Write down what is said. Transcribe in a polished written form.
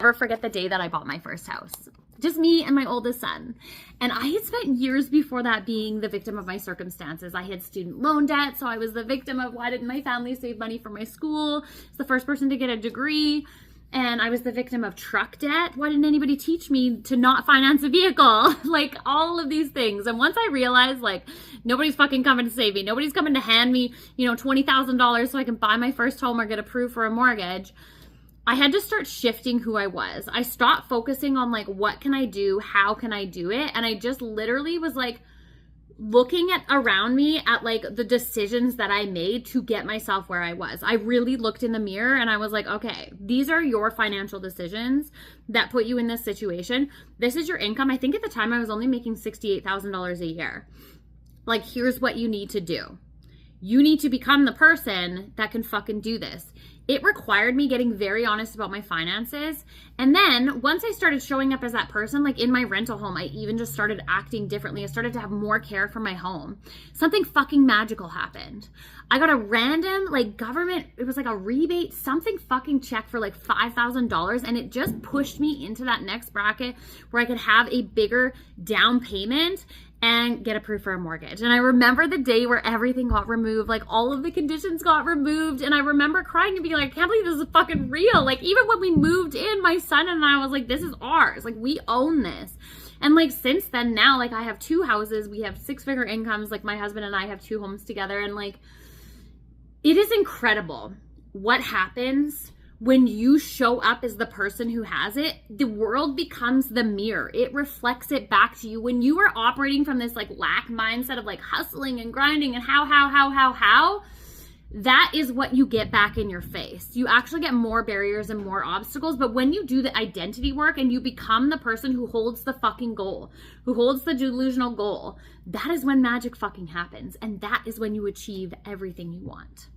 Never forget the day that I bought my first house. Just me and my oldest son. And I had spent years before that being the victim of my circumstances. I had student loan debt, so I was the victim of why didn't my family save money for my school? I was the first person to get a degree. And I was the victim of truck debt. Why didn't anybody teach me to not finance a vehicle? Like all of these things. And once I realized like nobody's fucking coming to save me. Nobody's coming to hand me, $20,000 so I can buy my first home or get approved for a mortgage. I had to start shifting who I was. I stopped focusing on like, what can I do? How can I do it? And I just literally was like looking at around me at like the decisions that I made to get myself where I was. I really looked in the mirror and I was like, okay, these are your financial decisions that put you in this situation. This is your income. I think at the time I was only making $68,000 a year. Like, here's what you need to do. You need to become the person that can fucking do this. It required me getting very honest about my finances. And then once I started showing up as that person, like in my rental home, I even just started acting differently. I started to have more care for my home. Something fucking magical happened. I got a random like government, it was like a rebate, something fucking check for like $5,000. And it just pushed me into that next bracket where I could have a bigger down payment and get approved for a mortgage. And I remember the day where everything got removed, like all of the conditions got removed. And I remember crying and being like, I can't believe this is fucking real. Like even when we moved in, my son and I was like, this is ours. Like we own this. And like since then now, like I have 2 houses, we have 6-figure incomes. Like my husband and I have 2 homes together. And like, it is incredible what happens when you show up as the person who has it. The world becomes the mirror. It reflects it back to you. When you are operating from this like lack mindset of like hustling and grinding and how, that is what you get back in your face. You actually get more barriers and more obstacles. But when you do the identity work and you become the person who holds the fucking goal, who holds the delusional goal, that is when magic fucking happens. And that is when you achieve everything you want.